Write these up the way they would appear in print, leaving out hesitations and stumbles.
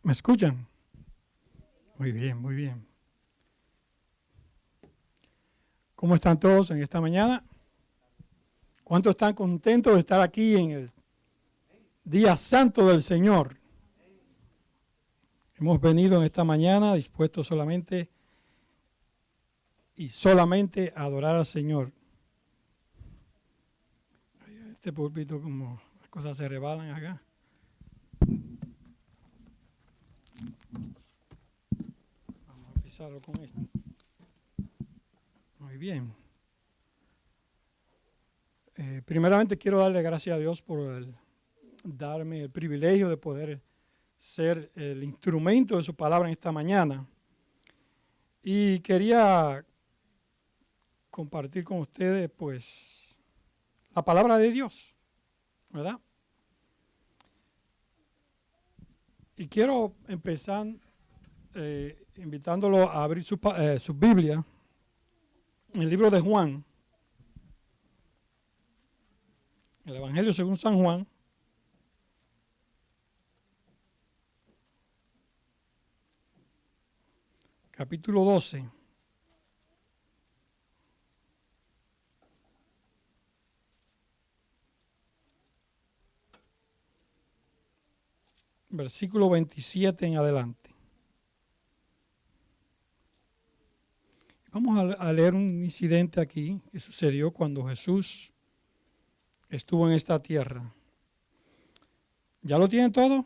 ¿Me escuchan? Muy bien, muy bien. ¿Cómo están todos en esta mañana? ¿Cuántos están contentos de estar aquí en el día santo del Señor? Hemos venido en esta mañana dispuestos solamente a adorar al Señor. Este púlpito, como las cosas se rebalan acá. Vamos a pisarlo con esto. Muy bien. Primeramente quiero darle gracias a Dios por darme el privilegio de poder ser el instrumento de su palabra en esta mañana. Y quería compartir con ustedes, pues, la palabra de Dios, ¿verdad? Y quiero empezar invitándolo a abrir su Biblia, en el libro de Juan, el Evangelio según San Juan, capítulo 12. Versículo 27 en adelante. Vamos a leer un incidente aquí que sucedió cuando Jesús estuvo en esta tierra. ¿Ya lo tienen todo?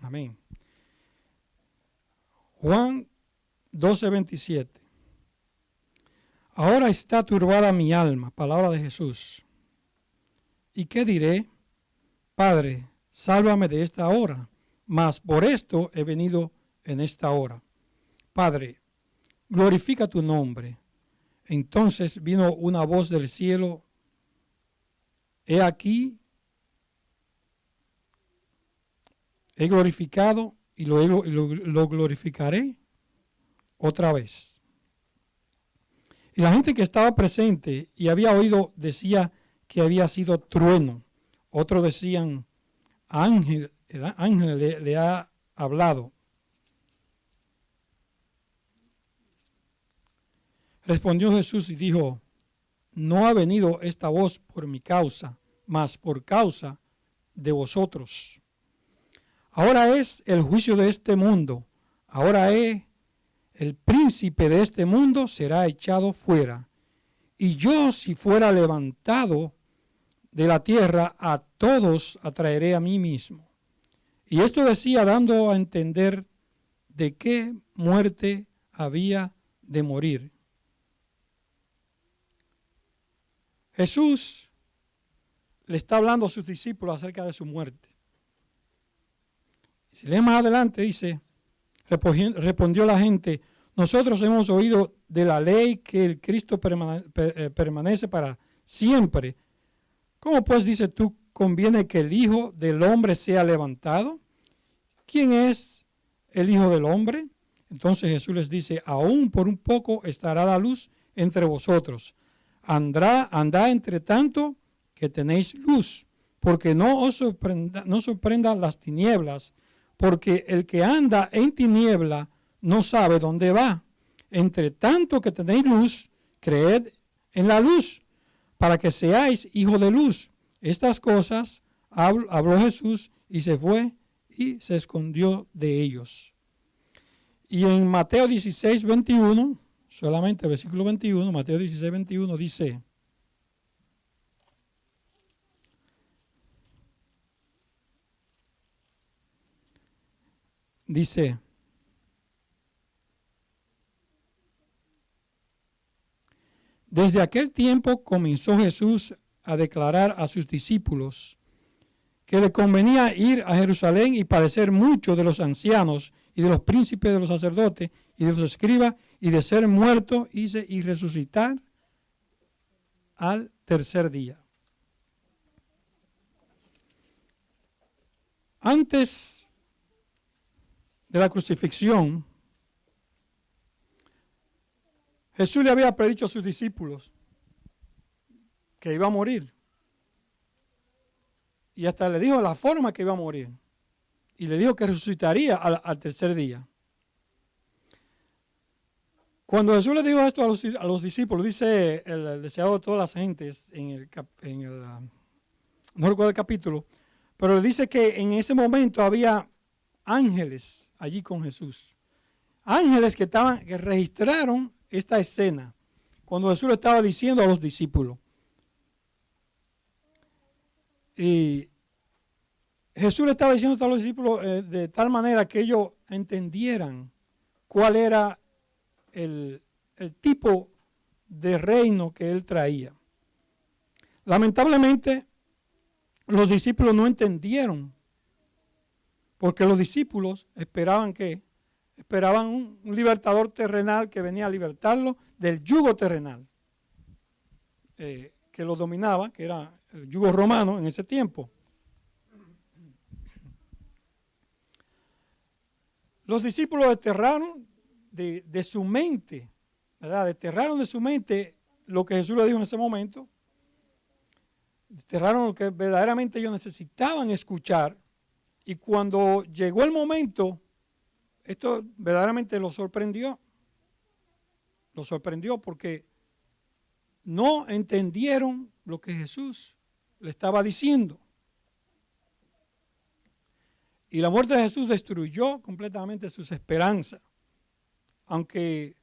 Amén. Juan 12:27. Ahora está turbada mi alma, palabra de Jesús. ¿Y qué diré? Padre, sálvame de esta hora, mas por esto he venido en esta hora. Padre, glorifica tu nombre. Entonces vino una voz del cielo. He aquí, he glorificado y lo glorificaré otra vez. Y la gente que estaba presente y había oído decía que había sido trueno. Otros decían, el ángel le ha hablado. Respondió Jesús y dijo, no ha venido esta voz por mi causa, mas por causa de vosotros. Ahora es el juicio de este mundo. Ahora el príncipe de este mundo será echado fuera. Y yo, si fuera levantado de la tierra, a todos atraeré a mí mismo. Y esto decía dando a entender de qué muerte había de morir. Jesús le está hablando a sus discípulos acerca de su muerte. Si lees más adelante, dice, respondió la gente, nosotros hemos oído de la ley que el Cristo permanece para siempre. ¿Cómo pues, dices tú, conviene que el Hijo del Hombre sea levantado? ¿Quién es el Hijo del Hombre? Entonces Jesús les dice, aún por un poco estará la luz entre vosotros. Andad entre tanto que tenéis luz, porque no os sorprenda las tinieblas, porque el que anda en tiniebla no sabe dónde va. Entre tanto que tenéis luz, creed en la luz, para que seáis hijos de luz. Estas cosas habló Jesús y se fue y se escondió de ellos. Y en Mateo 16:21, solamente el versículo 21, Mateo 16:21 dice, desde aquel tiempo comenzó Jesús a declarar a sus discípulos que le convenía ir a Jerusalén y padecer mucho de los ancianos y de los príncipes de los sacerdotes y de los escribas y de ser muerto y resucitar al tercer día. Antes de la crucifixión, Jesús le había predicho a sus discípulos que iba a morir. Y hasta le dijo la forma que iba a morir. y le dijo que resucitaría al tercer día. Cuando Jesús le dijo esto a los discípulos, dice el deseado de todas las gentes no recuerdo el capítulo, pero le dice que en ese momento había ángeles allí con Jesús. Ángeles que registraron esta escena cuando Jesús le estaba diciendo a los discípulos. Y Jesús le estaba diciendo a los discípulos de tal manera que ellos entendieran cuál era el tipo de reino que él traía. Lamentablemente, los discípulos no entendieron, porque los discípulos esperaban un libertador terrenal que venía a libertarlo del yugo terrenal que lo dominaba, que era el yugo romano en ese tiempo. Los discípulos desterraron de su mente, ¿verdad? Desterraron de su mente lo que Jesús le dijo en ese momento. Desterraron lo que verdaderamente ellos necesitaban escuchar. Y cuando llegó el momento, esto verdaderamente los sorprendió. Los sorprendió porque no entendieron lo que Jesús le estaba diciendo. Y la muerte de Jesús destruyó completamente sus esperanzas. Aunque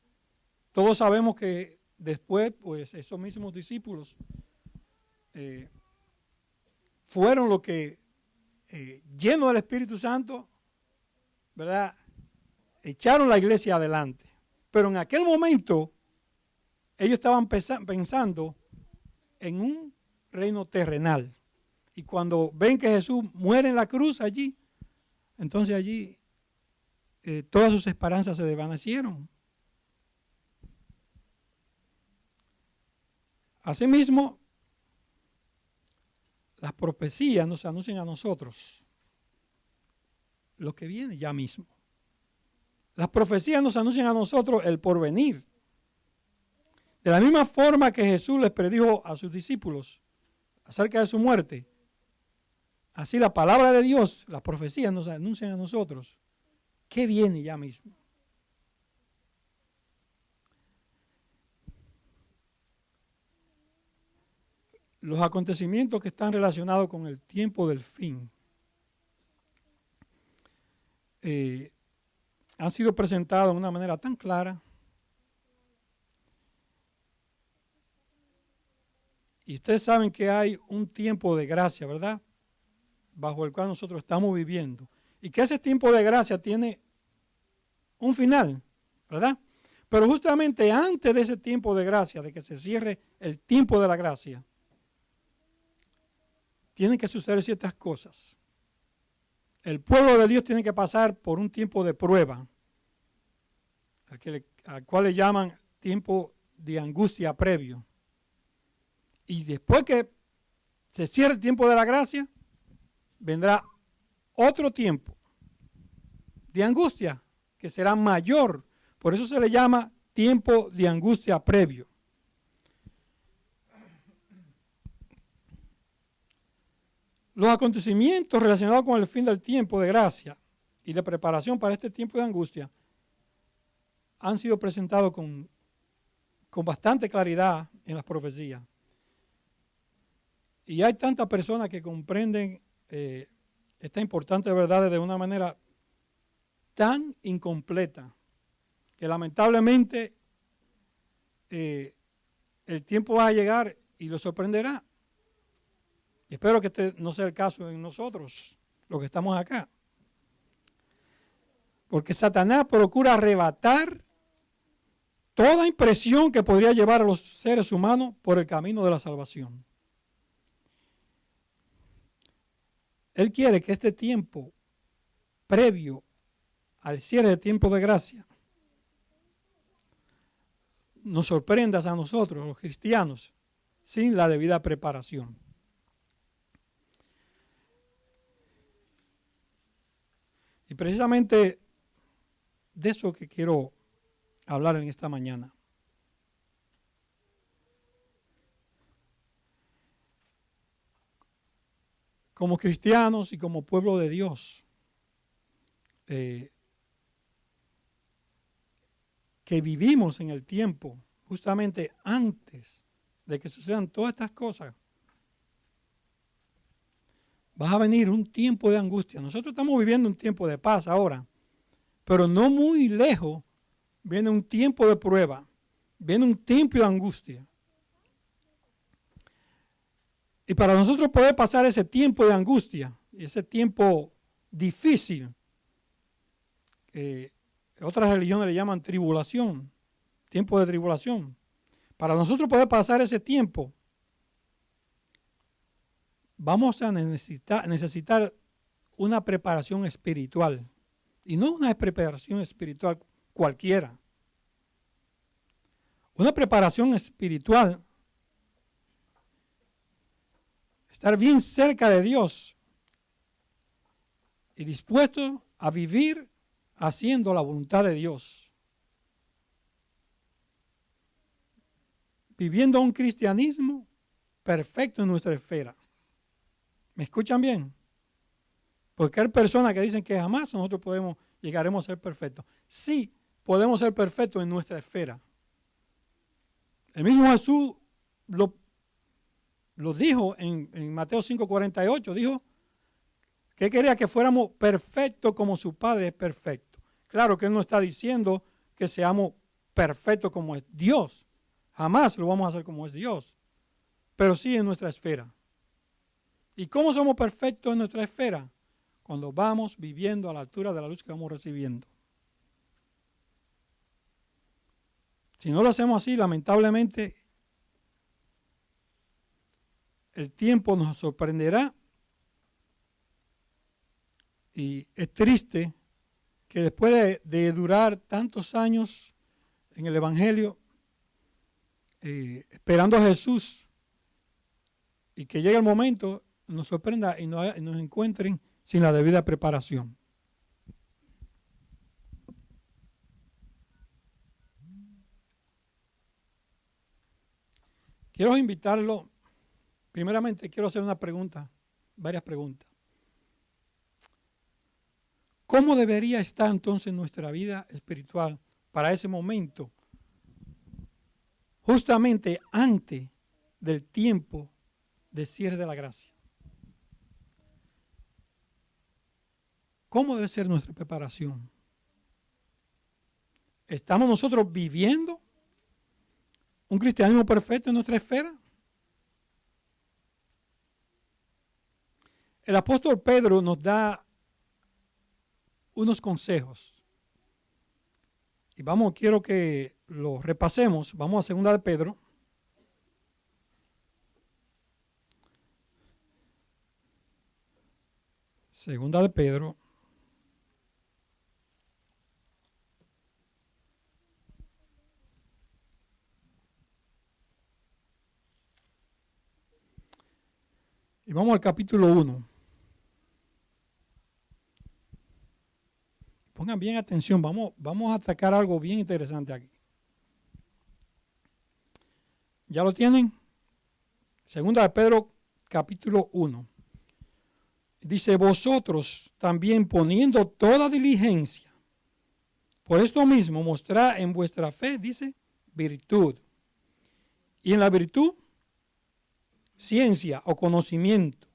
todos sabemos que después, pues esos mismos discípulos fueron los que, llenos del Espíritu Santo, ¿verdad?, echaron la iglesia adelante. Pero en aquel momento, ellos estaban pensando en un reino terrenal. Y cuando ven que Jesús muere en la cruz allí, entonces allí todas sus esperanzas se desvanecieron. Asimismo, las profecías nos anuncian a nosotros lo que viene ya mismo. Las profecías nos anuncian a nosotros el porvenir. De la misma forma que Jesús les predijo a sus discípulos acerca de su muerte, así la palabra de Dios, las profecías nos anuncian a nosotros qué viene ya mismo. Los acontecimientos que están relacionados con el tiempo del fin han sido presentados de una manera tan clara y ustedes saben que hay un tiempo de gracia, ¿verdad?, bajo el cual nosotros estamos viviendo y que ese tiempo de gracia tiene un final, ¿verdad? Pero justamente antes de ese tiempo de gracia, de que se cierre el tiempo de la gracia, tienen que suceder ciertas cosas. El pueblo de Dios tiene que pasar por un tiempo de prueba, al cual le llaman tiempo de angustia previo. Y después que se cierre el tiempo de la gracia, vendrá otro tiempo de angustia que será mayor. Por eso se le llama tiempo de angustia previo. Los acontecimientos relacionados con el fin del tiempo de gracia y la preparación para este tiempo de angustia han sido presentados con bastante claridad en las profecías. Y hay tantas personas que comprenden esta importante verdad de una manera tan incompleta que lamentablemente el tiempo va a llegar y lo sorprenderá. Y espero que este no sea el caso en nosotros, los que estamos acá. Porque Satanás procura arrebatar toda impresión que podría llevar a los seres humanos por el camino de la salvación. Él quiere que este tiempo previo al cierre del tiempo de gracia nos sorprenda a nosotros, los cristianos, sin la debida preparación. Y precisamente de eso que quiero hablar en esta mañana. Como cristianos y como pueblo de Dios, que vivimos en el tiempo, justamente antes de que sucedan todas estas cosas, va a venir un tiempo de angustia. Nosotros estamos viviendo un tiempo de paz ahora, pero no muy lejos viene un tiempo de prueba, viene un tiempo de angustia. Y para nosotros poder pasar ese tiempo de angustia, ese tiempo difícil, otras religiones le llaman tribulación, tiempo de tribulación. Para nosotros poder pasar ese tiempo, vamos a necesitar una preparación espiritual. Y no una preparación espiritual cualquiera. Una preparación espiritual, estar bien cerca de Dios y dispuesto a vivir haciendo la voluntad de Dios. Viviendo un cristianismo perfecto en nuestra esfera. ¿Me escuchan bien? Porque hay personas que dicen que jamás nosotros llegaremos a ser perfectos. Sí, podemos ser perfectos en nuestra esfera. El mismo Jesús lo dijo en Mateo 5:48, dijo que quería que fuéramos perfectos como su Padre es perfecto. Claro que Él no está diciendo que seamos perfectos como es Dios. Jamás lo vamos a hacer como es Dios, pero sí en nuestra esfera. ¿Y cómo somos perfectos en nuestra esfera? Cuando vamos viviendo a la altura de la luz que vamos recibiendo. Si no lo hacemos así, lamentablemente, el tiempo nos sorprenderá y es triste que después de durar tantos años en el Evangelio, esperando a Jesús y que llegue el momento, nos sorprenda y nos encuentren sin la debida preparación. Quiero invitarlo, primeramente quiero hacer una pregunta, varias preguntas. ¿Cómo debería estar entonces nuestra vida espiritual para ese momento? Justamente antes del tiempo de cierre de la gracia. ¿Cómo debe ser nuestra preparación? ¿Estamos nosotros viviendo un cristianismo perfecto en nuestra esfera? El apóstol Pedro nos da unos consejos. Y quiero que lo repasemos. Vamos a 2 de Pedro. Segunda de Pedro. Y vamos al capítulo 1. Pongan bien atención, vamos a atacar algo bien interesante aquí. ¿Ya lo tienen? Segunda de Pedro, capítulo 1. Dice, vosotros también poniendo toda diligencia, por esto mismo mostrad en vuestra fe, dice, virtud. Y en la virtud, ciencia o conocimiento.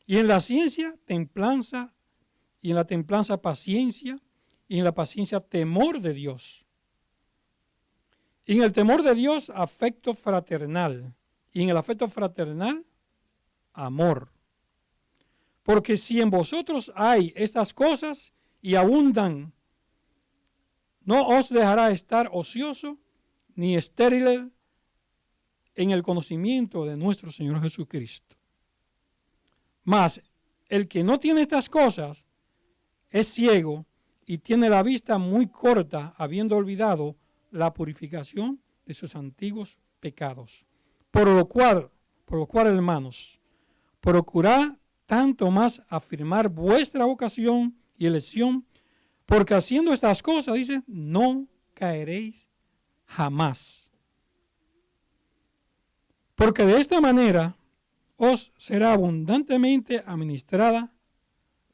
Y en la ciencia, templanza. Y en la templanza, paciencia. Y en la paciencia, temor de Dios. Y en el temor de Dios, afecto fraternal. Y en el afecto fraternal, amor. Porque si en vosotros hay estas cosas y abundan, no os dejará estar ocioso ni estéril en el conocimiento de nuestro Señor Jesucristo. Mas el que no tiene estas cosas es ciego y tiene la vista muy corta, habiendo olvidado la purificación de sus antiguos pecados. Por lo cual, hermanos, procurad tanto más afirmar vuestra vocación y elección, porque haciendo estas cosas, dice, no caeréis jamás. Porque de esta manera os será abundantemente administrada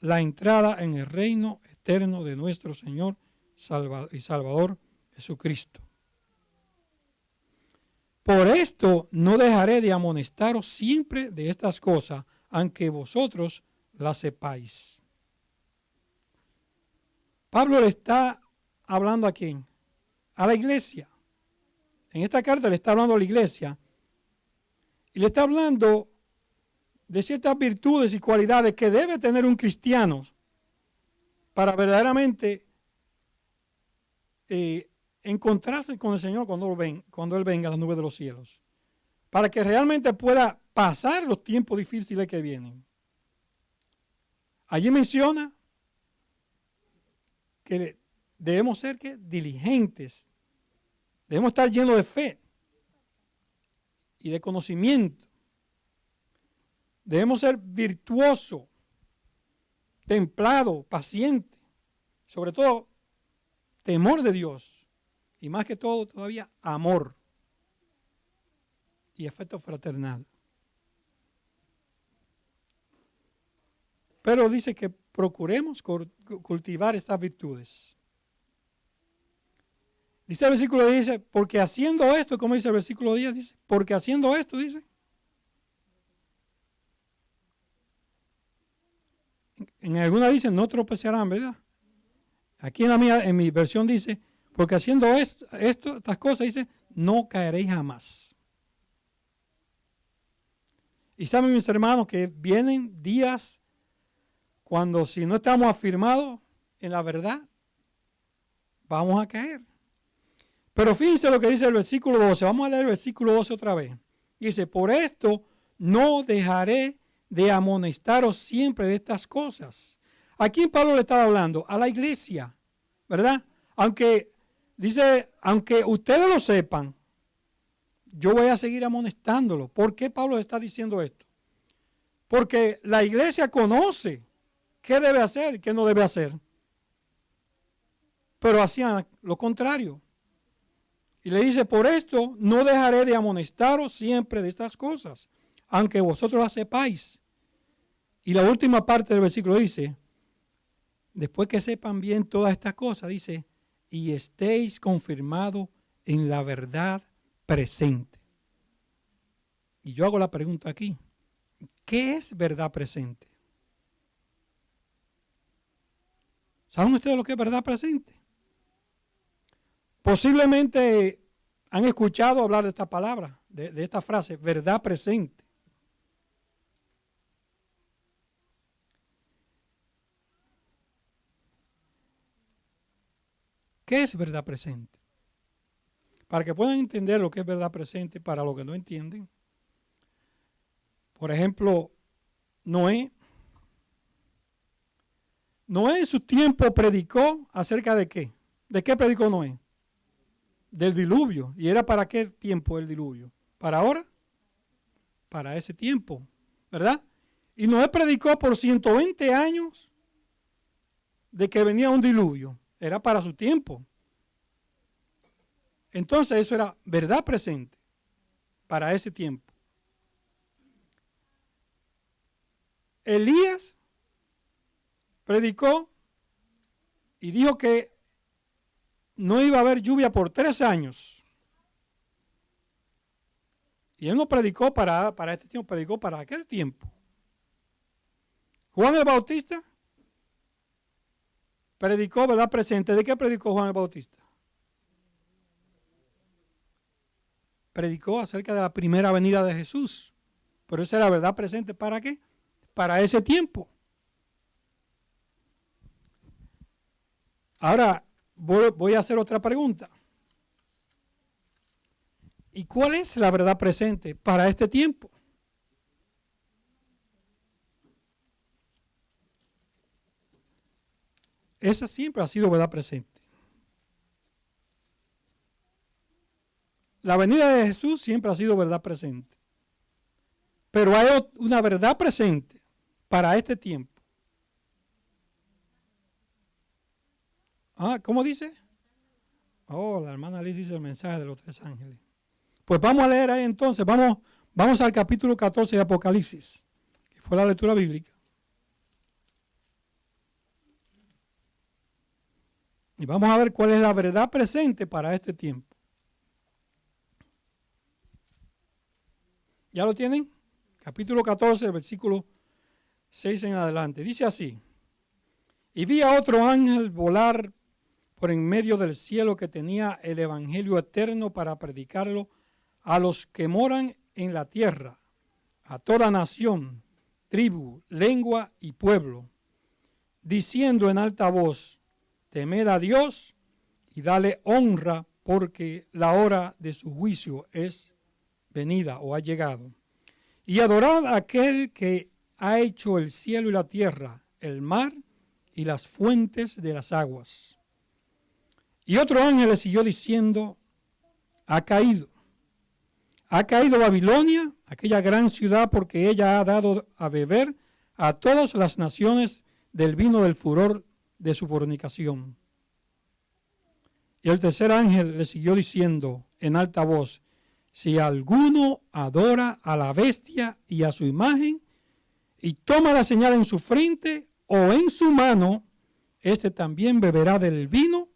la entrada en el reino eterno de nuestro Señor y Salvador Jesucristo. Por esto no dejaré de amonestaros siempre de estas cosas, aunque vosotros las sepáis. Pablo le está hablando a quién? A la iglesia. En esta carta le está hablando a la iglesia y le está hablando de ciertas virtudes y cualidades que debe tener un cristiano para verdaderamente encontrarse con el Señor cuando Él venga a las nubes de los cielos, para que realmente pueda pasar los tiempos difíciles que vienen. Allí menciona que debemos ser diligentes, debemos estar llenos de fe y de conocimiento, debemos ser virtuosos, templados, pacientes, sobre todo temor de Dios. Y más que todo, todavía, amor y afecto fraternal. Pero dice que procuremos cultivar estas virtudes. Dice el versículo 10, dice, porque haciendo esto, ¿cómo dice el versículo 10? Dice, porque haciendo esto, dice. En alguna dice, no tropezarán, ¿verdad? Aquí en mi versión dice, porque haciendo estas cosas, dice, no caeréis jamás. Y saben, mis hermanos, que vienen días cuando si no estamos afirmados en la verdad, vamos a caer. Pero fíjense lo que dice el versículo 12. Vamos a leer el versículo 12 otra vez. Dice, por esto no dejaré de amonestaros siempre de estas cosas. ¿A quién Pablo le estaba hablando? A la iglesia, ¿verdad? Dice, aunque ustedes lo sepan, yo voy a seguir amonestándolo. ¿Por qué Pablo está diciendo esto? Porque la iglesia conoce qué debe hacer y qué no debe hacer. Pero hacían lo contrario. Y le dice, por esto no dejaré de amonestaros siempre de estas cosas, aunque vosotros las sepáis. Y la última parte del versículo dice, después que sepan bien todas estas cosas, dice, y estéis confirmados en la verdad presente. Y yo hago la pregunta aquí, ¿qué es verdad presente? ¿Saben ustedes lo que es verdad presente? Posiblemente han escuchado hablar de esta palabra, de esta frase, verdad presente. ¿Qué es verdad presente? Para que puedan entender lo que es verdad presente, para los que no entienden. Por ejemplo, Noé en su tiempo predicó acerca de qué. ¿De qué predicó Noé? Del diluvio. ¿Y era para qué tiempo el diluvio? ¿Para ahora? Para ese tiempo, ¿verdad? Y Noé predicó por 120 años de que venía un diluvio. Era para su tiempo. Entonces eso era verdad presente para ese tiempo. Elías predicó y dijo que no iba a haber lluvia por 3 años. Y él no predicó para este tiempo, predicó para aquel tiempo. Juan el Bautista predicó verdad presente. ¿De qué predicó Juan el Bautista? Predicó acerca de la primera venida de Jesús. Pero esa era verdad presente. ¿Para qué? Para ese tiempo. Ahora voy a hacer otra pregunta. ¿Y cuál es la verdad presente para este tiempo? Esa siempre ha sido verdad presente. La venida de Jesús siempre ha sido verdad presente. Pero hay una verdad presente para este tiempo. ¿Cómo dice? La hermana Liz dice el mensaje de los 3 ángeles. Pues vamos a leer ahí entonces. Vamos al capítulo 14 de Apocalipsis, que fue la lectura bíblica. Y vamos a ver cuál es la verdad presente para este tiempo. ¿Ya lo tienen? Capítulo 14, versículo 6 en adelante. Dice así: y vi a otro ángel volar por en medio del cielo que tenía el evangelio eterno para predicarlo a los que moran en la tierra, a toda nación, tribu, lengua y pueblo, diciendo en alta voz: temed a Dios y dale honra, porque la hora de su juicio es venida o ha llegado. Y adorad a aquel que ha hecho el cielo y la tierra, el mar y las fuentes de las aguas. Y otro ángel le siguió diciendo: ha caído Babilonia, aquella gran ciudad, porque ella ha dado a beber a todas las naciones del vino del furor de su fornicación. Y el tercer ángel le siguió diciendo en alta voz: si alguno adora a la bestia y a su imagen, y toma la señal en su frente o en su mano, este también beberá del vino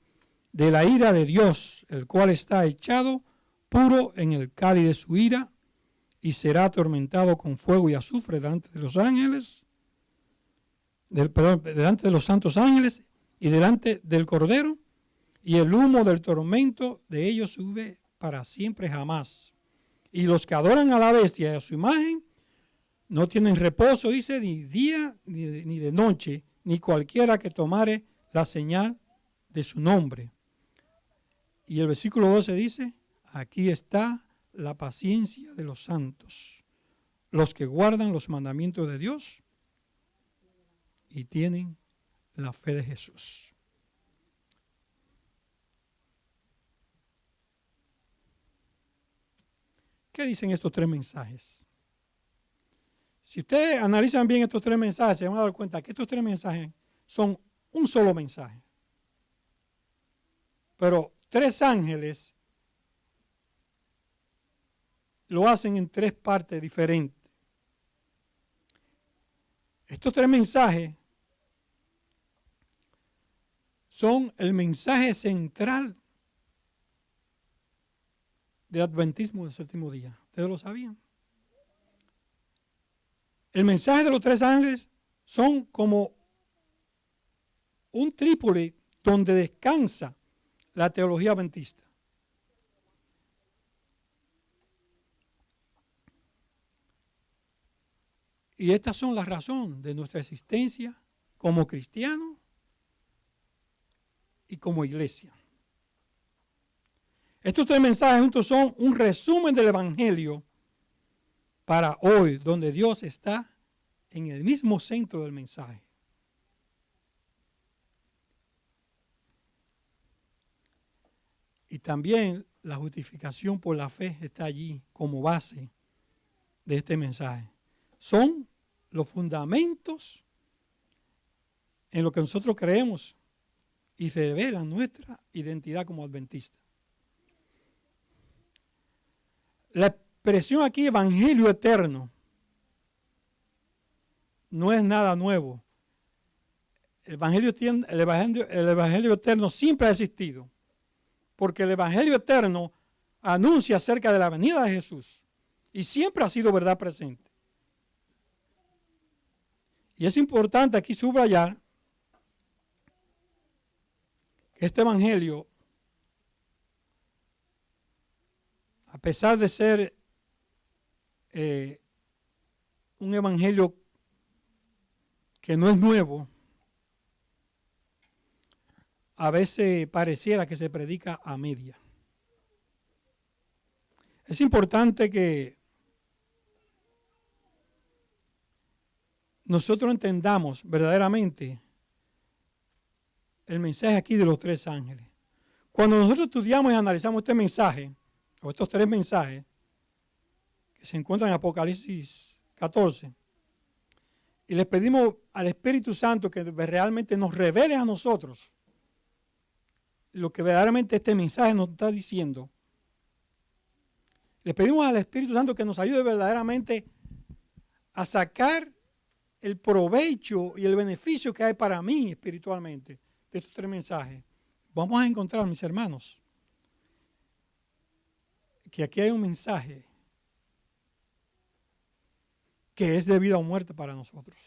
de la ira de Dios, el cual está echado puro en el cáliz de su ira, y será atormentado con fuego y azufre delante de los ángeles, delante de los santos ángeles y delante del Cordero, y el humo del tormento de ellos sube para siempre jamás. Y los que adoran a la bestia y a su imagen no tienen reposo, dice, ni día ni de noche, ni cualquiera que tomare la señal de su nombre. Y el versículo 12 dice: aquí está la paciencia de los santos, los que guardan los mandamientos de Dios y tienen la fe de Jesús. ¿Qué dicen estos tres mensajes? Si ustedes analizan bien estos tres mensajes, se van a dar cuenta que estos tres mensajes son un solo mensaje. Pero tres ángeles lo hacen en tres partes diferentes. Estos tres mensajes son el mensaje central del adventismo del séptimo día. ¿Ustedes lo sabían? El mensaje de los tres ángeles son como un trípode donde descansa la teología adventista. Y estas son las razones de nuestra existencia como cristianos y como iglesia. Estos tres mensajes juntos son un resumen del Evangelio para hoy, donde Dios está en el mismo centro del mensaje. Y también la justificación por la fe está allí como base de este mensaje. Son los fundamentos en lo que nosotros creemos y revelan nuestra identidad como adventistas. La expresión aquí, evangelio eterno, no es nada nuevo. El evangelio eterno siempre ha existido, porque el evangelio eterno anuncia acerca de la venida de Jesús y siempre ha sido verdad presente. Y es importante aquí subrayar que este evangelio, a pesar de ser un evangelio que no es nuevo, a veces pareciera que se predica a media. Es importante que nosotros entendamos verdaderamente el mensaje aquí de los tres ángeles. Cuando nosotros estudiamos y analizamos este mensaje, o estos tres mensajes, que se encuentran en Apocalipsis 14, y les pedimos al Espíritu Santo que realmente nos revele a nosotros lo que verdaderamente este mensaje nos está diciendo. Le pedimos al Espíritu Santo que nos ayude verdaderamente a sacar el provecho y el beneficio que hay para mí espiritualmente de estos tres mensajes. vamos a encontrar, mis hermanos, que aquí hay un mensaje que es de vida o muerte para nosotros.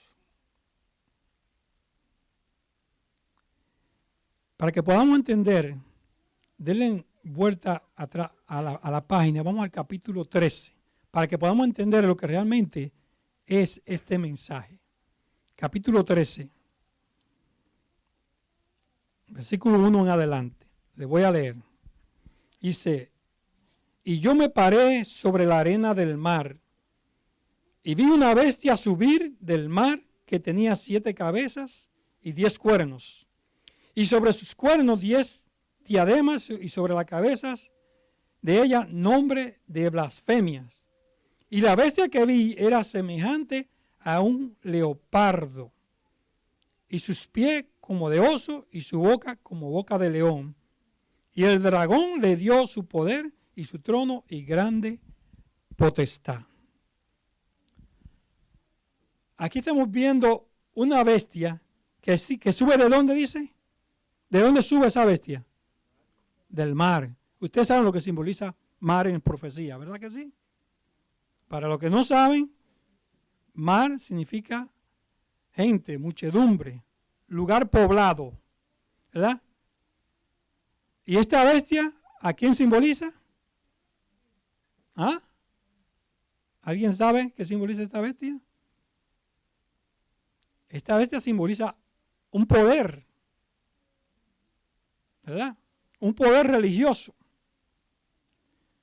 Para que podamos entender, denle vuelta atrás a la página, vamos al capítulo 13, para que podamos entender lo que realmente es este mensaje. Capítulo 13, versículo 1 en adelante. Le voy a leer. Dice: y yo me paré sobre la arena del mar, y vi una bestia subir del mar que tenía 7 cabezas y 10 cuernos, y sobre sus cuernos 10 diademas, y sobre las cabezas de ella nombre de blasfemias. Y la bestia que vi era semejante a un leopardo, y sus pies como de oso, y su boca como boca de león. Y el dragón le dio su poder y su trono y grande potestad. Aquí estamos viendo una bestia que sube ¿de dónde dice? ¿De dónde sube esa bestia? Del mar. Ustedes saben lo que simboliza mar en profecía, ¿verdad que sí? Para los que no saben, mar significa gente, muchedumbre, lugar poblado, ¿verdad? ¿Y esta bestia a quién simboliza? ¿Ah? ¿Alguien sabe qué simboliza esta bestia? Esta bestia simboliza un poder, ¿verdad? Un poder religioso.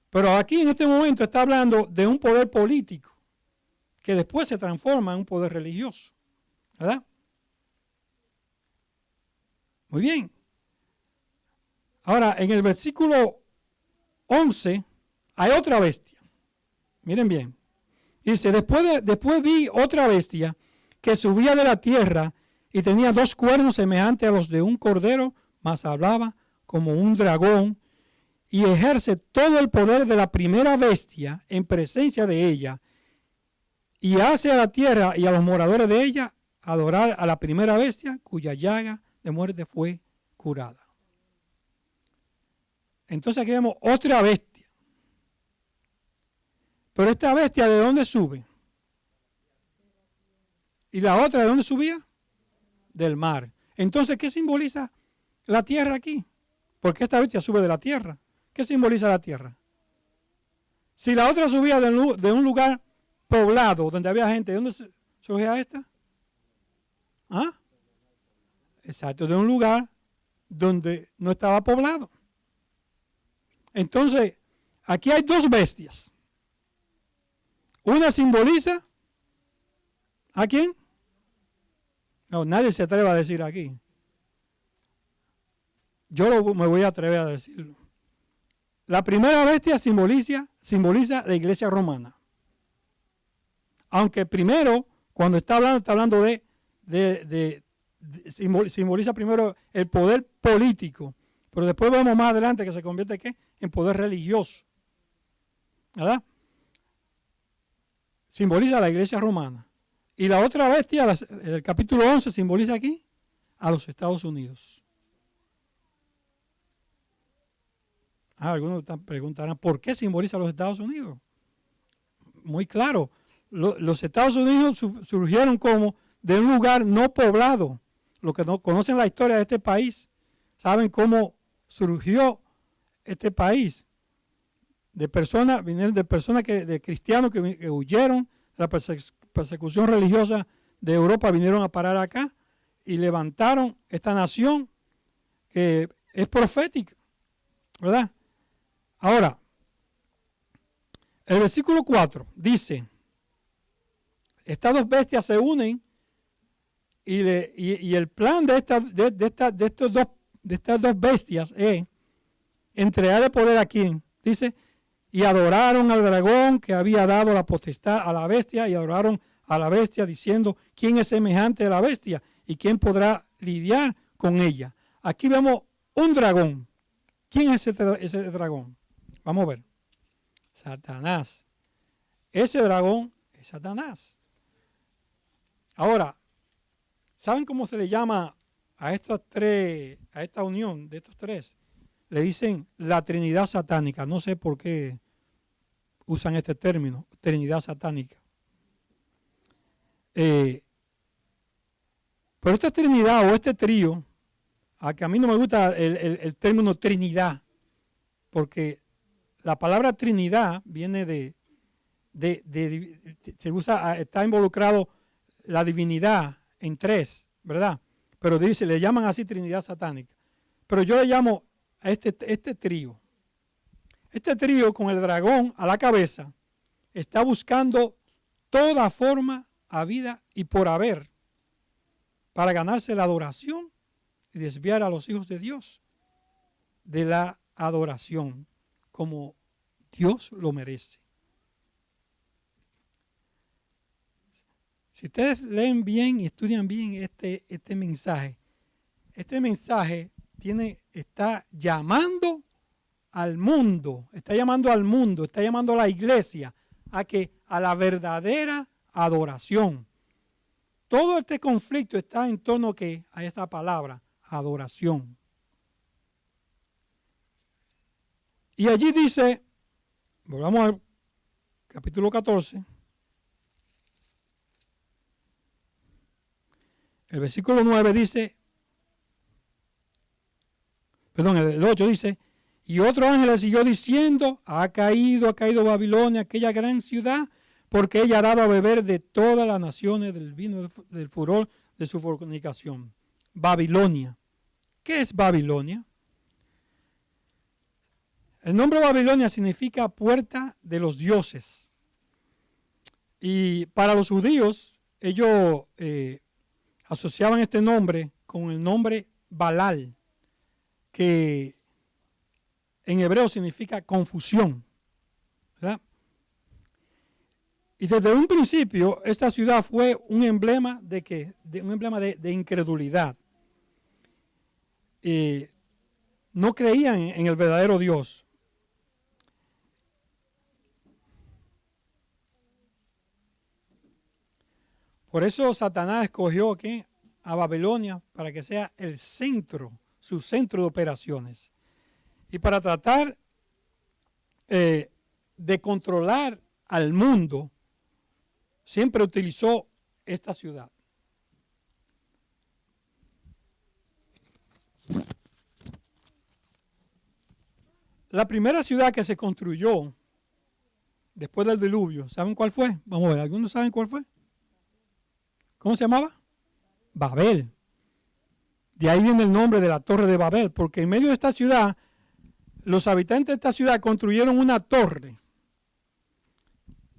Pero aquí en este momento está hablando de un poder político que después se transforma en un poder religioso, ¿verdad? Muy bien. Ahora, en el versículo 11 hay otra bestia. Miren bien. Dice, después vi otra bestia que subía de la tierra y tenía 2 cuernos semejantes a los de un cordero, mas hablaba como un dragón, y ejerce todo el poder de la primera bestia en presencia de ella, y hace a la tierra y a los moradores de ella adorar a la primera bestia, cuya llaga de muerte fue curada. Entonces aquí vemos otra bestia. Pero esta bestia, ¿de dónde sube? ¿Y la otra de dónde subía? Del mar. Entonces, ¿qué simboliza la tierra aquí? Porque esta bestia sube de la tierra. ¿Qué simboliza la tierra? Si la otra subía de un lugar poblado, donde había gente, ¿de dónde surgía esta? ¿Ah? Exacto, de un lugar donde no estaba poblado. Entonces, aquí hay 2 bestias. Una simboliza ¿a quién? No, nadie se atreve a decir aquí. Yo me voy a atrever a decirlo. La primera bestia simboliza la iglesia romana. Aunque primero, cuando está hablando simboliza primero el poder político, pero después vemos más adelante que se convierte ¿qué? En poder religioso. ¿Verdad? Simboliza la iglesia romana. Y la otra bestia, el capítulo 11, simboliza aquí a los Estados Unidos. Algunos preguntarán, ¿por qué simboliza a los Estados Unidos? Muy claro, los Estados Unidos surgieron como de un lugar no poblado. Los que no conocen la historia de este país saben cómo surgió este país. Vinieron de personas de cristianos que huyeron de la persecución religiosa de Europa, vinieron a parar acá y levantaron esta nación que es profética, ¿verdad? Ahora, el versículo 4 dice, estas 2 bestias se unen y el plan de estas dos bestias es entregarle poder a quién. Dice, y adoraron al dragón que había dado la potestad a la bestia, y adoraron a la bestia diciendo, ¿quién es semejante a la bestia? ¿Y quién podrá lidiar con ella? Aquí vemos un dragón. ¿Quién es ese dragón? Vamos a ver. Satanás. Ese dragón es Satanás. Ahora, ¿saben cómo se le llama a esta unión de estos tres, le dicen la Trinidad satánica. No sé por qué usan este término, Trinidad satánica. Pero esta Trinidad o este trío, a que a mí no me gusta el término Trinidad, porque la palabra Trinidad viene se usa, está involucrado la divinidad en tres, ¿verdad? Pero le llaman así Trinidad satánica. Pero yo le llamo a este trío. Este trío con el dragón a la cabeza está buscando toda forma habida y por haber para ganarse la adoración y desviar a los hijos de Dios de la adoración como Dios lo merece. Si ustedes leen bien y estudian bien este mensaje está llamando al mundo, está llamando a la iglesia a la verdadera adoración. Todo este conflicto está en torno a esta palabra, adoración. Y allí dice, volvamos al capítulo 14, el versículo 9 dice, el 8 dice, y otro ángel le siguió diciendo, ha caído Babilonia, aquella gran ciudad, porque ella ha dado a beber de todas las naciones del vino del furor de su fornicación. Babilonia. ¿Qué es Babilonia? El nombre Babilonia significa puerta de los dioses. Y para los judíos, ellos asociaban este nombre con el nombre Balal, que en hebreo significa confusión, ¿verdad? Y desde un principio esta ciudad fue un emblema de incredulidad. No creían en el verdadero Dios. Por eso Satanás escogió aquí a Babilonia para que sea el centro, su centro de operaciones. Y para tratar de controlar al mundo, siempre utilizó esta ciudad. La primera ciudad que se construyó después del diluvio, ¿saben cuál fue? Vamos a ver, ¿algunos saben cuál fue? ¿Cómo se llamaba? Babel. De ahí viene el nombre de la Torre de Babel, porque en medio de esta ciudad, los habitantes de esta ciudad construyeron una torre.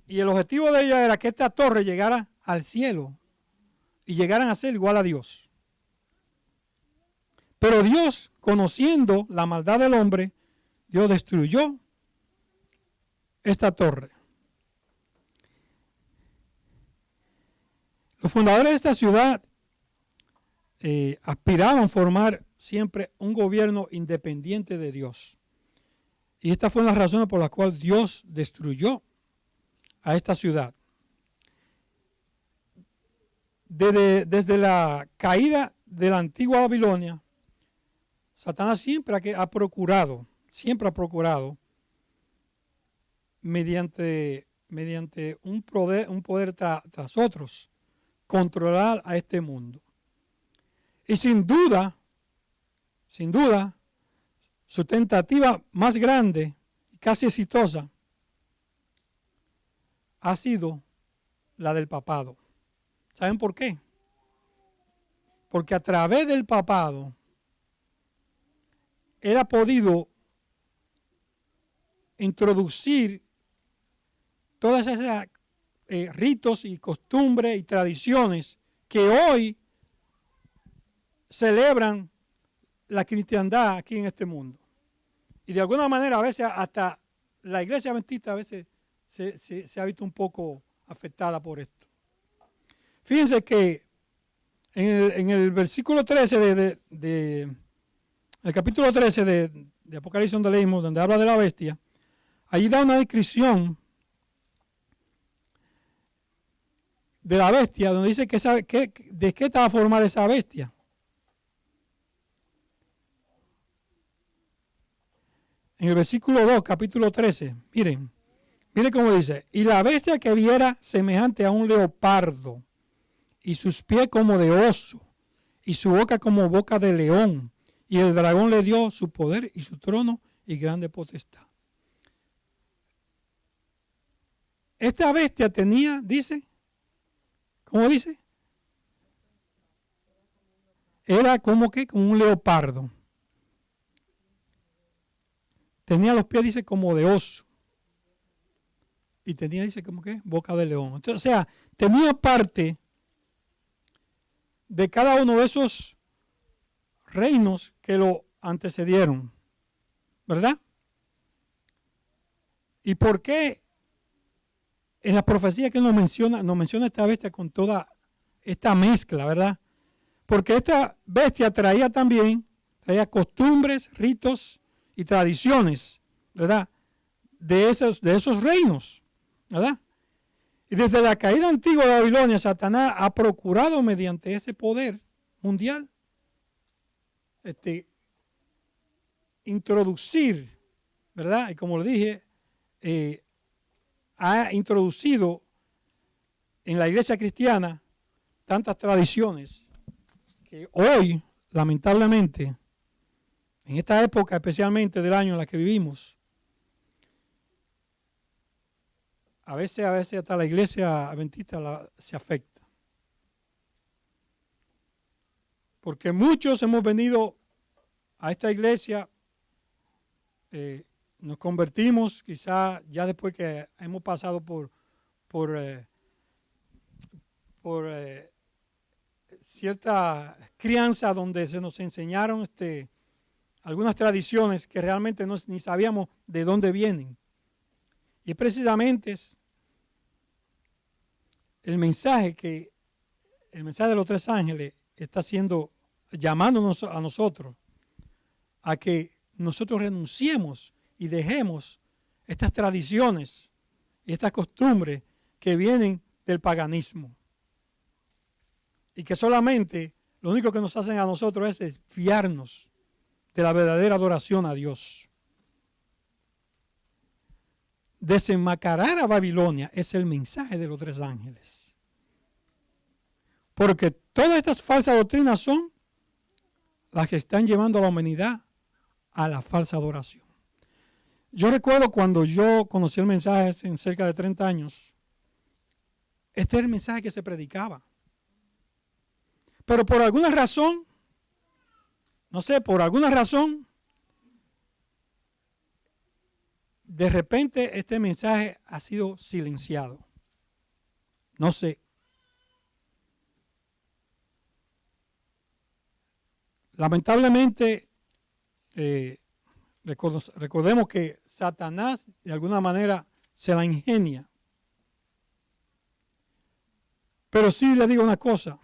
Y el objetivo de ella era que esta torre llegara al cielo y llegaran a ser igual a Dios. Pero Dios, conociendo la maldad del hombre, Dios destruyó esta torre. Los fundadores de esta ciudad aspiraban a formar siempre un gobierno independiente de Dios. Y estas fueron las razones por las cuales Dios destruyó a esta ciudad. Desde la caída de la antigua Babilonia, Satanás siempre ha procurado mediante un poder tras otros, controlar a este mundo. Y sin duda, su tentativa más grande y casi exitosa ha sido la del papado. ¿Saben por qué? Porque a través del papado él ha podido introducir todas esas ritos y costumbres y tradiciones que hoy celebran la cristiandad aquí en este mundo. Y de alguna manera a veces hasta la iglesia adventista a veces se ha visto un poco afectada por esto. Fíjense que en el versículo 13 el capítulo 13 de Apocalipsis donde leímos, donde habla de la bestia, allí da una descripción de la bestia, donde dice de qué estaba formada esa bestia. en el versículo 2, capítulo 13, miren cómo dice, y la bestia que viera semejante a un leopardo, y sus pies como de oso, y su boca como boca de león, y el dragón le dio su poder y su trono y grande potestad. Esta bestia tenía, dice, ¿cómo dice? Era como un leopardo. Tenía los pies, dice, como de oso. Y tenía, dice, como que boca de león. Entonces, o sea, tenía parte de cada uno de esos reinos que lo antecedieron. ¿Verdad? ¿Y por qué en la profecía que nos menciona esta bestia con toda esta mezcla, ¿verdad? Porque esta bestia traía costumbres, ritos y tradiciones, ¿verdad? De esos reinos, ¿verdad? Y desde la caída antigua de Babilonia, Satanás ha procurado mediante ese poder mundial introducir, ¿verdad? Y como le dije, ha introducido en la iglesia cristiana tantas tradiciones que hoy, lamentablemente, en esta época especialmente del año en la que vivimos, a veces hasta la iglesia adventista se afecta. Porque muchos hemos venido a esta iglesia, nos convertimos quizá ya después que hemos pasado por cierta crianza donde se nos enseñaron algunas tradiciones que realmente ni sabíamos de dónde vienen. Y precisamente es el mensaje de los tres ángeles está llamándonos a nosotros a que nosotros renunciemos y dejemos estas tradiciones y estas costumbres que vienen del paganismo y que solamente lo único que nos hacen a nosotros es desviarnos de la verdadera adoración a Dios. Desenmascarar a Babilonia es el mensaje de los tres ángeles. Porque todas estas falsas doctrinas son las que están llevando a la humanidad a la falsa adoración. Yo recuerdo cuando yo conocí el mensaje en cerca de 30 años, este era el mensaje que se predicaba. Pero por alguna razón, de repente este mensaje ha sido silenciado. No sé. Lamentablemente, recordemos que Satanás de alguna manera se la ingenia. Pero sí le digo una cosa,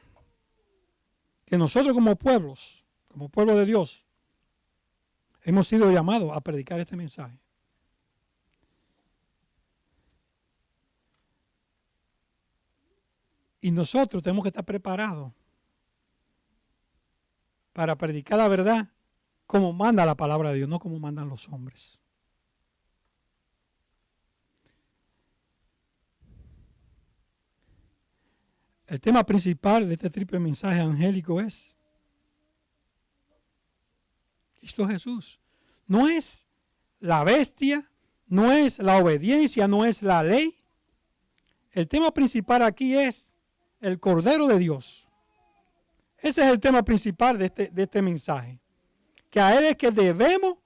que nosotros como pueblo de Dios, hemos sido llamados a predicar este mensaje. Y nosotros tenemos que estar preparados para predicar la verdad como manda la palabra de Dios, no como mandan los hombres. El tema principal de este triple mensaje angélico es Cristo Jesús. No es la bestia, no es la obediencia, no es la ley. El tema principal aquí es el Cordero de Dios. Ese es el tema principal de este mensaje. Que a Él es que debemos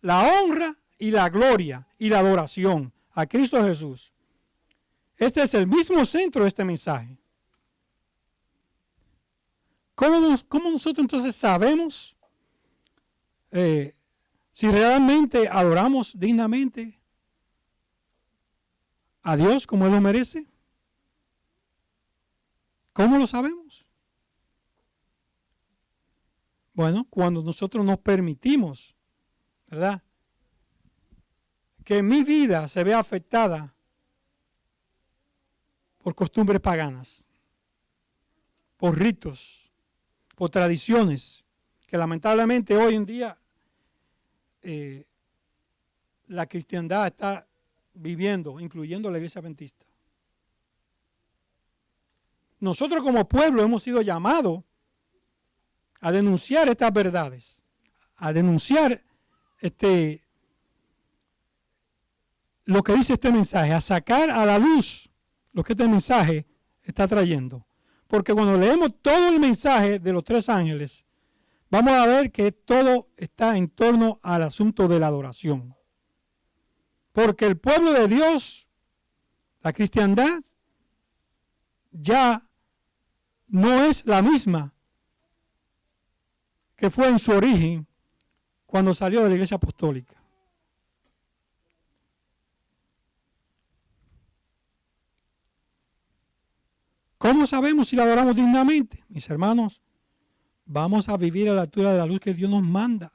la honra y la gloria y la adoración a Cristo Jesús. Este es el mismo centro de este mensaje. ¿Cómo nosotros entonces sabemos si realmente adoramos dignamente a Dios como Él lo merece? ¿Cómo lo sabemos? Bueno, cuando nosotros nos permitimos, ¿verdad?, que mi vida se vea afectada por costumbres paganas, por ritos, por tradiciones, que lamentablemente hoy en día la cristiandad está viviendo, incluyendo la iglesia adventista. Nosotros como pueblo hemos sido llamados a denunciar estas verdades, a denunciar lo que dice este mensaje, a sacar a la luz lo que este mensaje está trayendo. Porque cuando leemos todo el mensaje de los tres ángeles, vamos a ver que todo está en torno al asunto de la adoración. Porque el pueblo de Dios, la cristiandad, ya no es la misma que fue en su origen cuando salió de la iglesia apostólica. ¿Cómo sabemos si la adoramos dignamente? Mis hermanos, vamos a vivir a la altura de la luz que Dios nos manda.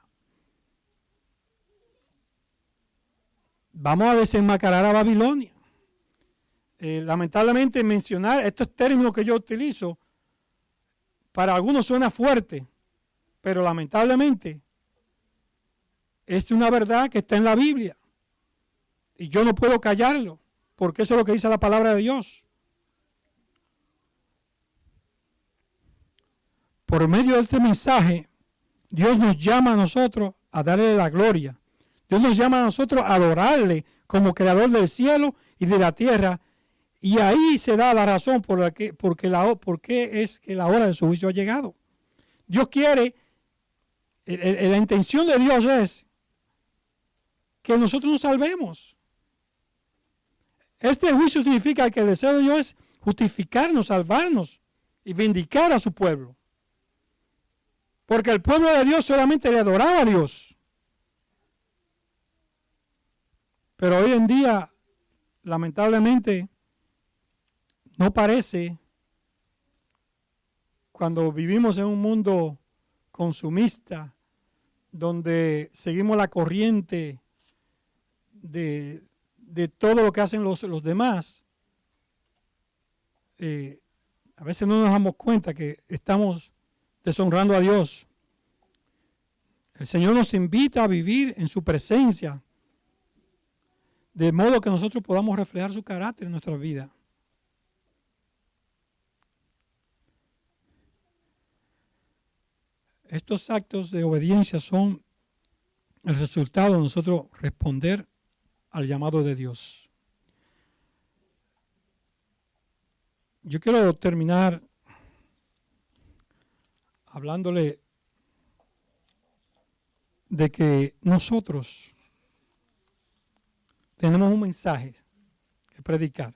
Vamos a desenmascarar a Babilonia. Lamentablemente mencionar estos términos que yo utilizo, para algunos suena fuerte, pero lamentablemente es una verdad que está en la Biblia. Y yo no puedo callarlo, porque eso es lo que dice la palabra de Dios. Por medio de este mensaje, Dios nos llama a nosotros a darle la gloria. Dios nos llama a nosotros a adorarle como creador del cielo y de la tierra. Y ahí se da la razón por qué es que la hora de su juicio ha llegado. Dios quiere, la intención de Dios es que nosotros nos salvemos. Este juicio significa que el deseo de Dios es justificarnos, salvarnos y vindicar a su pueblo. Porque el pueblo de Dios solamente le adoraba a Dios. Pero hoy en día, lamentablemente, no parece, cuando vivimos en un mundo consumista, donde seguimos la corriente de todo lo que hacen los demás, a veces no nos damos cuenta que estamos deshonrando a Dios. El Señor nos invita a vivir en su presencia, de modo que nosotros podamos reflejar su carácter en nuestra vida. Estos actos de obediencia son el resultado de nosotros responder al llamado de Dios. Yo quiero terminar hablándole de que nosotros tenemos un mensaje que predicar.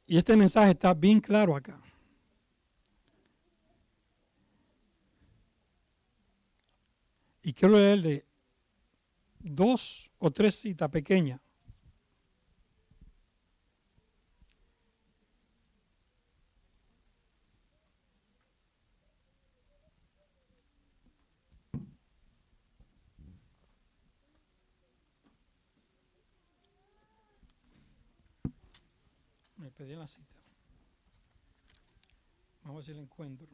Y este mensaje está bien claro acá. Y quiero leerle 2 o 3 citas pequeñas. Me pedí la cita. Vamos a ver si la encuentro.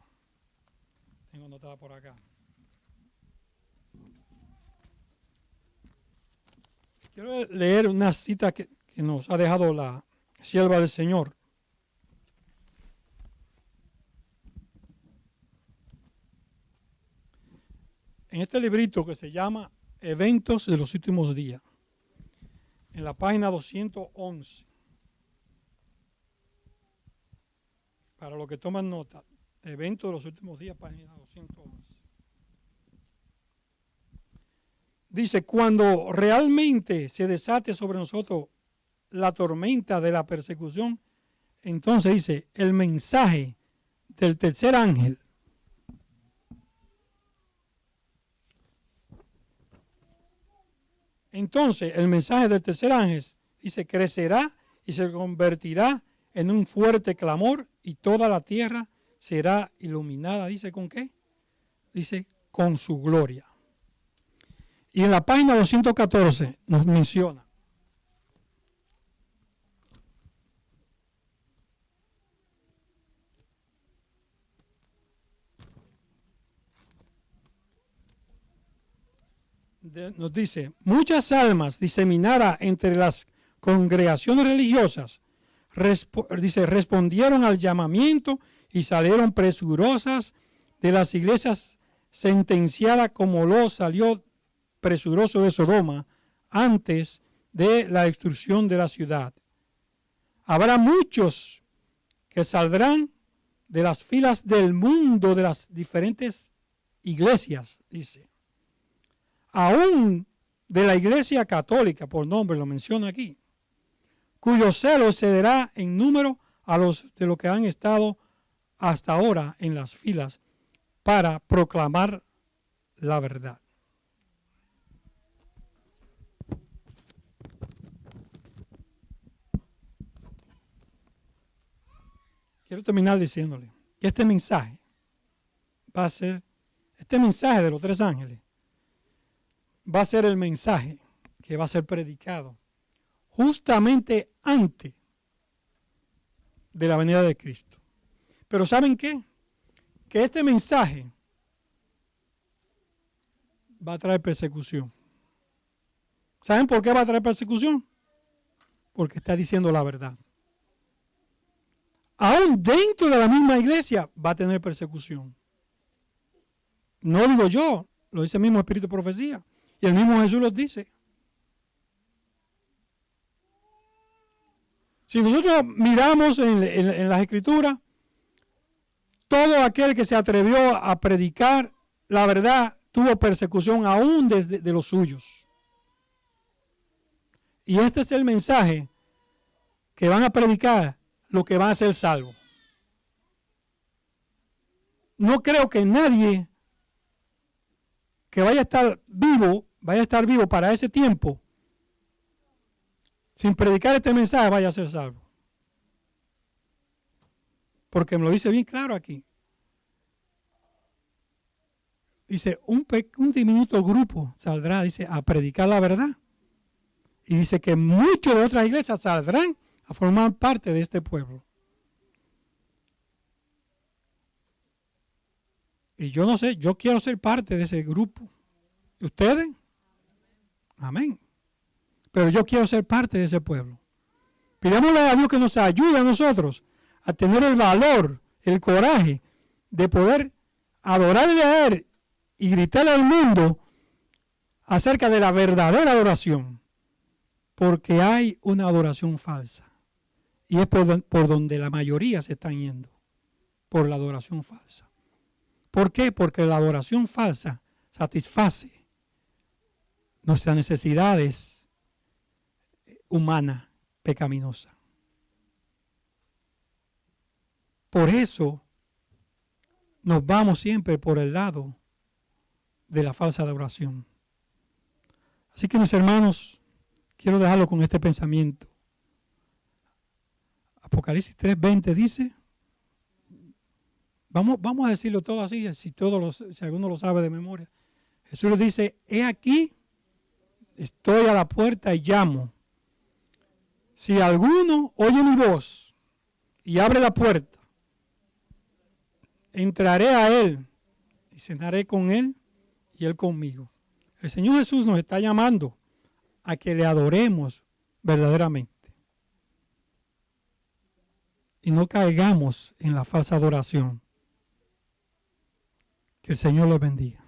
Tengo anotada por acá. Quiero leer una cita que nos ha dejado la sierva del Señor. En este librito que se llama Eventos de los Últimos Días, en la página 211, para los que toman nota, Eventos de los Últimos Días, página 211. Dice, cuando realmente se desate sobre nosotros la tormenta de la persecución, entonces dice, el mensaje del tercer ángel entonces el mensaje del tercer ángel dice, crecerá y se convertirá en un fuerte clamor y toda la tierra será iluminada. ¿Dice con qué? Dice, con su gloria. Y en la página 214 nos menciona. nos dice, muchas almas diseminadas entre las congregaciones religiosas, respondieron al llamamiento y salieron presurosas de las iglesias sentenciadas como Lot salió presuroso de Sodoma antes de la destrucción de la ciudad. Habrá muchos que saldrán de las filas del mundo de las diferentes iglesias, dice. Aún de la iglesia católica, por nombre lo menciona aquí, cuyo celo excederá en número a los de los que han estado hasta ahora en las filas para proclamar la verdad. Quiero terminar diciéndole que este mensaje va a ser, este mensaje de los 3 ángeles, va a ser el mensaje que va a ser predicado justamente antes de la venida de Cristo. Pero ¿saben qué? Que este mensaje va a traer persecución. ¿Saben por qué va a traer persecución? Porque está diciendo la verdad. Aún dentro de la misma iglesia va a tener persecución. No digo yo, lo dice el mismo Espíritu de Profecía. Y el mismo Jesús los dice. Si nosotros miramos en las Escrituras, todo aquel que se atrevió a predicar la verdad tuvo persecución aún desde de los suyos. Y este es el mensaje que van a predicar los que van a ser salvos. No creo que nadie que vaya a estar vivo para ese tiempo, sin predicar este mensaje, vaya a ser salvo. Porque me lo dice bien claro aquí. Dice, un diminuto grupo saldrá, dice, a predicar la verdad. Y dice que muchos de otras iglesias saldrán a formar parte de este pueblo. Y yo no sé, yo quiero ser parte de ese grupo. ¿Ustedes? Amén. Pero yo quiero ser parte de ese pueblo. Pidámosle a Dios que nos ayude a nosotros a tener el valor, el coraje de poder adorarle a Él y gritarle al mundo acerca de la verdadera adoración. Porque hay una adoración falsa. Y es por donde la mayoría se están yendo. Por la adoración falsa. ¿Por qué? Porque la adoración falsa satisface nuestras necesidades humanas pecaminosas. Por eso nos vamos siempre por el lado de la falsa adoración. Así que, mis hermanos, quiero dejarlo con este pensamiento. Apocalipsis 3:20 dice, vamos a decirlo todo así, si alguno lo sabe de memoria. Jesús les dice, he aquí, estoy a la puerta y llamo. Si alguno oye mi voz y abre la puerta, entraré a él y cenaré con él y él conmigo. El Señor Jesús nos está llamando a que le adoremos verdaderamente. Y no caigamos en la falsa adoración. Que el Señor los bendiga.